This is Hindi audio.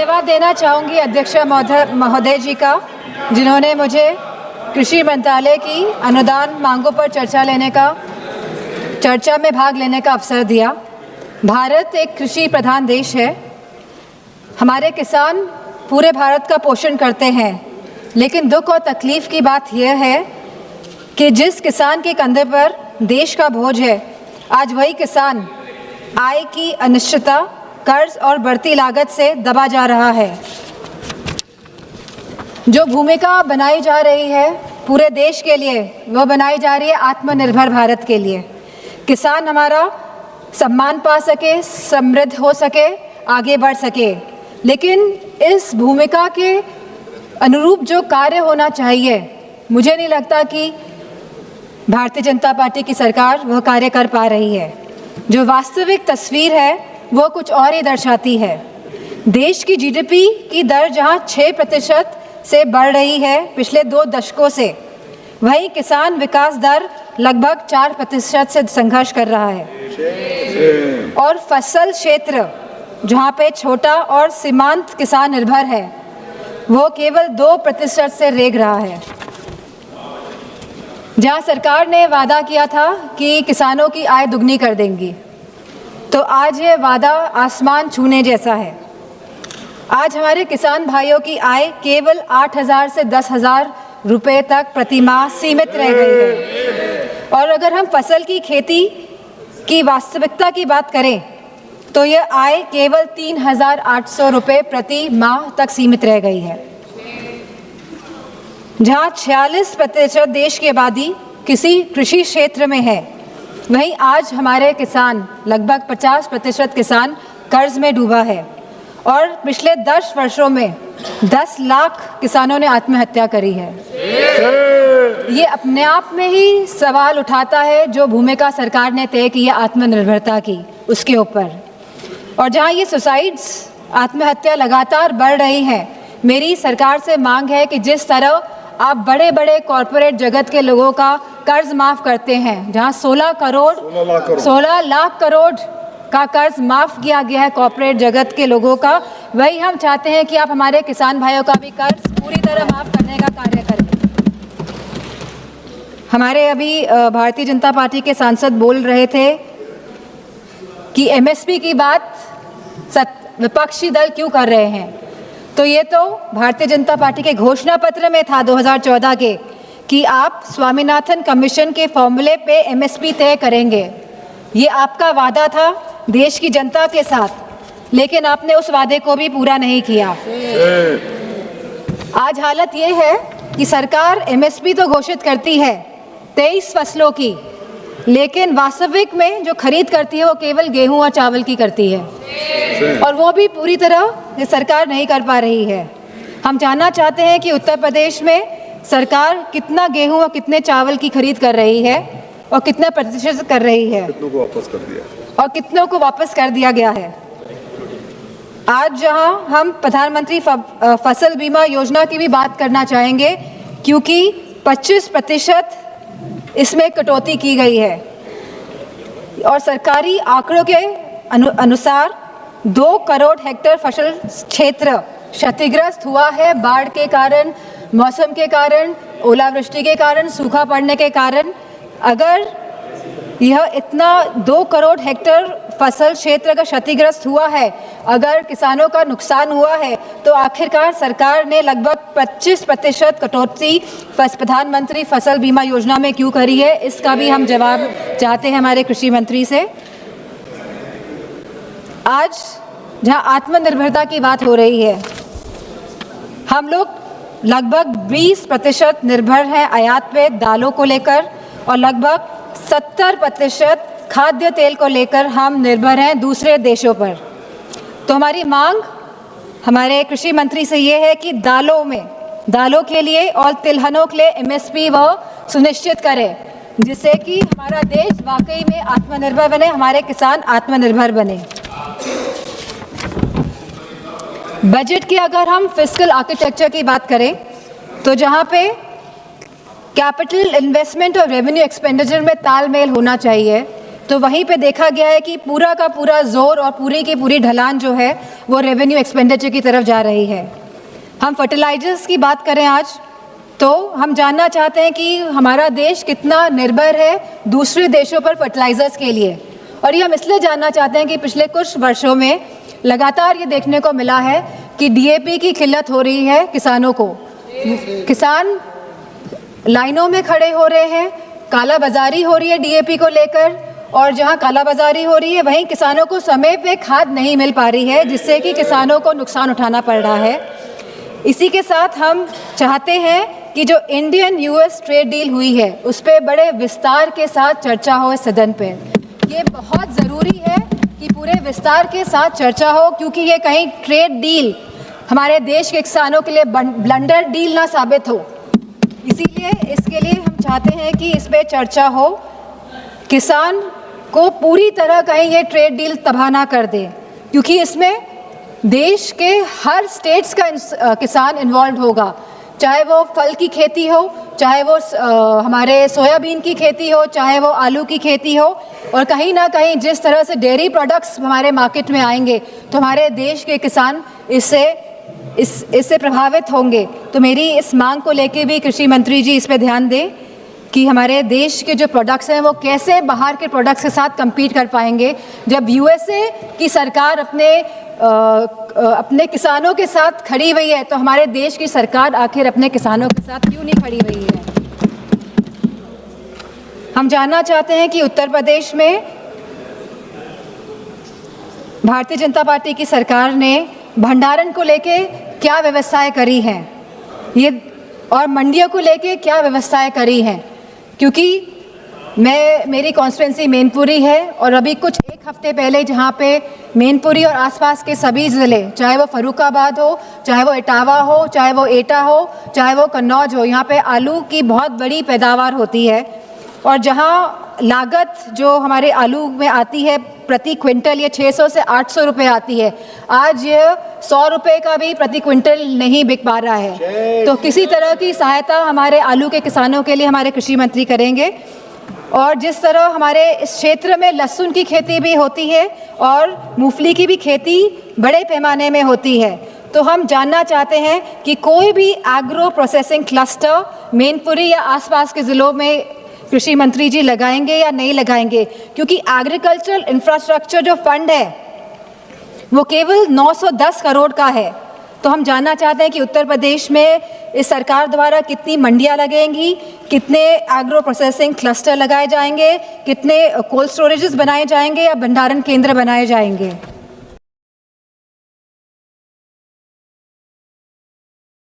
धन्यवाद देना चाहूँगी अध्यक्ष महोदय जी का, जिन्होंने मुझे कृषि मंत्रालय की अनुदान मांगों पर चर्चा में भाग लेने का अवसर दिया। भारत एक कृषि प्रधान देश है। हमारे किसान पूरे भारत का पोषण करते हैं, लेकिन दुख और तकलीफ़ की बात यह है कि जिस किसान के कंधे पर देश का बोझ है, आज वही किसान आय की अनिश्चितता, कर्ज और बढ़ती लागत से दबा जा रहा है। जो भूमिका बनाई जा रही है पूरे देश के लिए, वो बनाई जा रही है आत्मनिर्भर भारत के लिए। किसान हमारा सम्मान पा सके, समृद्ध हो सके, आगे बढ़ सके, लेकिन इस भूमिका के अनुरूप जो कार्य होना चाहिए, मुझे नहीं लगता कि भारतीय जनता पार्टी की सरकार वह कार्य कर पा रही है। जो वास्तविक तस्वीर है वो कुछ और ही दर्शाती है। देश की जीडीपी की दर जहां 6% से बढ़ रही है पिछले 2 दशकों से, वहीं किसान विकास दर लगभग 4% से संघर्ष कर रहा है। और फसल क्षेत्र जहां पे छोटा और सीमांत किसान निर्भर है, वो केवल 2% से रेंग रहा है। जहां सरकार ने वादा किया था कि किसानों की आय दुगनी कर देंगी, तो आज ये वादा आसमान छूने जैसा है। आज हमारे किसान भाइयों की आय केवल 8,000 से 10,000 रुपये तक प्रति माह सीमित रह गई है। और अगर हम फसल की खेती की वास्तविकता की बात करें, तो यह आय केवल 3,800 रुपये प्रति माह तक सीमित रह गई है। जहां 46% देश की आबादी किसी कृषि क्षेत्र में है, वहीं आज हमारे किसान, लगभग 50% किसान कर्ज में डूबा है। और पिछले 10 वर्षों में 10 लाख किसानों ने आत्महत्या करी है। ये अपने आप में ही सवाल उठाता है जो भूमिका सरकार ने तय की है आत्मनिर्भरता की, उसके ऊपर। और जहां ये सुसाइड्स, आत्महत्या लगातार बढ़ रही है, मेरी सरकार से मांग है कि जिस तरह आप बड़े बड़े कॉरपोरेट जगत के लोगों का कर्ज माफ़ करते हैं, जहां 16 लाख करोड़ का कर्ज माफ़ किया गया है कॉरपोरेट जगत के लोगों का, वही हम चाहते हैं कि आप हमारे किसान भाइयों का भी कर्ज पूरी तरह माफ़ करने का कार्य करें। हमारे अभी भारतीय जनता पार्टी के सांसद बोल रहे थे कि एमएसपी की बात विपक्षी दल क्यों कर रहे हैं, तो ये तो भारतीय जनता पार्टी के घोषणा पत्र में था 2014 के कि आप स्वामीनाथन कमीशन के फॉर्मूले पे एमएसपी तय करेंगे। ये आपका वादा था देश की जनता के साथ, लेकिन आपने उस वादे को भी पूरा नहीं किया। आज हालत ये है कि सरकार एमएसपी तो घोषित करती है 23 फसलों की, लेकिन वास्तविक में जो खरीद करती है वो केवल गेहूं और चावल की करती है, और वो भी पूरी तरह ये सरकार नहीं कर पा रही है। हम जानना चाहते हैं कि उत्तर प्रदेश में सरकार कितना गेहूं और कितने चावल की खरीद कर रही है और कितना प्रतिशत कर रही है, कितनों को वापस कर दिया और कितनों को वापस कर दिया गया है। आज जहां हम प्रधानमंत्री फसल बीमा योजना की भी बात करना चाहेंगे, क्योंकि 25% इसमें कटौती की गई है और सरकारी आंकड़ों के अनुसार 2 करोड़ हेक्टेयर फसल क्षेत्र क्षतिग्रस्त हुआ है बाढ़ के कारण, मौसम के कारण, ओलावृष्टि के कारण, सूखा पड़ने के कारण। अगर यह इतना 2 करोड़ हेक्टेयर फसल क्षेत्र का क्षतिग्रस्त हुआ है, अगर किसानों का नुकसान हुआ है, तो आखिरकार सरकार ने लगभग 25% कटौती प्रधानमंत्री फसल बीमा योजना में क्यों करी है, इसका भी हम जवाब चाहते हैं हमारे कृषि मंत्री से। आज जहां आत्मनिर्भरता की बात हो रही है, हम लोग लगभग 20% निर्भर हैं आयात पे दालों को लेकर, और लगभग 70% खाद्य तेल को लेकर हम निर्भर हैं दूसरे देशों पर। तो हमारी मांग हमारे कृषि मंत्री से ये है कि दालों के लिए और तिलहनों के लिए एमएसपी वो सुनिश्चित करें, जिससे कि हमारा देश वाकई में आत्मनिर्भर बने, हमारे किसान आत्मनिर्भर बने। बजट की अगर हम फिस्कल आर्किटेक्चर की बात करें, तो जहां पे कैपिटल इन्वेस्टमेंट और रेवेन्यू एक्सपेंडिचर में तालमेल होना चाहिए, तो वहीं पे देखा गया है कि पूरा का पूरा जोर और पूरी की पूरी ढलान जो है वो रेवेन्यू एक्सपेंडिचर की तरफ जा रही है। हम फर्टिलाइजर्स की बात करें आज, तो हम जानना चाहते हैं कि हमारा देश कितना निर्भर है दूसरे देशों पर फर्टिलाइजर्स के लिए, और ये हम इसलिए जानना चाहते हैं कि पिछले कुछ वर्षों में लगातार ये देखने को मिला है कि डीएपी की किल्लत हो रही है किसानों को। किसान लाइनों में खड़े हो रहे हैं, काला बाजारी हो रही है डीएपी को लेकर, और जहां काला बाजारी हो रही है वहीं किसानों को समय पे खाद नहीं मिल पा रही है, जिससे कि किसानों को नुकसान उठाना पड़ रहा है। इसी के साथ हम चाहते हैं कि जो इंडियन यूएस ट्रेड डील हुई है उस पर बड़े विस्तार के साथ चर्चा हो इस सदन पे। ये बहुत ज़रूरी है कि पूरे विस्तार के साथ चर्चा हो, क्योंकि ये कहीं ट्रेड डील हमारे देश के किसानों के लिए ब्लंडर डील ना साबित हो। इसीलिए इसके लिए हम चाहते हैं कि इस पे चर्चा हो, किसान को पूरी तरह कहीं ये ट्रेड डील तबाह ना कर दे, क्योंकि इसमें देश के हर स्टेट्स का किसान इन्वॉल्व होगा, चाहे वो फल की खेती हो, चाहे वो हमारे सोयाबीन की खेती हो, चाहे वो आलू की खेती हो, और कहीं ना कहीं जिस तरह से डेयरी प्रोडक्ट्स हमारे मार्केट में आएंगे तो हमारे देश के किसान इससे प्रभावित होंगे। तो मेरी इस मांग को लेके भी कृषि मंत्री जी इस पे ध्यान दें कि हमारे देश के जो प्रोडक्ट्स हैं वो कैसे बाहर के प्रोडक्ट्स के साथ compete कर पाएंगे, जब यूएसए की सरकार अपने किसानों के साथ खड़ी हुई है, तो हमारे देश की सरकार आखिर अपने किसानों के साथ क्यों नहीं खड़ी हुई है। हम जानना चाहते हैं कि उत्तर प्रदेश में भारतीय जनता पार्टी की सरकार ने भंडारण को लेके क्या व्यवस्थाएं करी हैं, ये और मंडियों को लेके क्या व्यवस्थाएं करी हैं, क्योंकि मेरी कॉन्स्टिट्यूंसी मैनपुरी है, और अभी कुछ एक हफ्ते पहले जहाँ पे मैनपुरी और आसपास के सभी ज़िले, चाहे वो फर्रुखाबाद हो, चाहे वो इटावा हो, चाहे वो एटा हो, चाहे वो कन्नौज हो, यहाँ पे आलू की बहुत बड़ी पैदावार होती है, और जहाँ लागत जो हमारे आलू में आती है प्रति क्विंटल ये 600 से 800 रुपये आती है, आज ये 100 रुपये का भी प्रति क्विंटल नहीं बिक पा रहा है। तो किसी तरह की सहायता हमारे आलू के किसानों के लिए हमारे कृषि मंत्री करेंगे। और जिस तरह हमारे इस क्षेत्र में लहसुन की खेती भी होती है और मूंगफली की भी खेती बड़े पैमाने में होती है, तो हम जानना चाहते हैं कि कोई भी एग्रो प्रोसेसिंग क्लस्टर मैनपुरी या आसपास के ज़िलों में कृषि मंत्री जी लगाएंगे या नहीं लगाएंगे, क्योंकि एग्रीकल्चरल इंफ्रास्ट्रक्चर जो फंड है वो केवल 910 करोड़ का है। तो हम जानना चाहते हैं कि उत्तर प्रदेश में इस सरकार द्वारा कितनी मंडियां लगेंगी, कितने एग्रो प्रोसेसिंग क्लस्टर लगाए जाएंगे, कितने कोल्ड स्टोरेजेस बनाए जाएंगे या भंडारण केंद्र बनाए जाएंगे।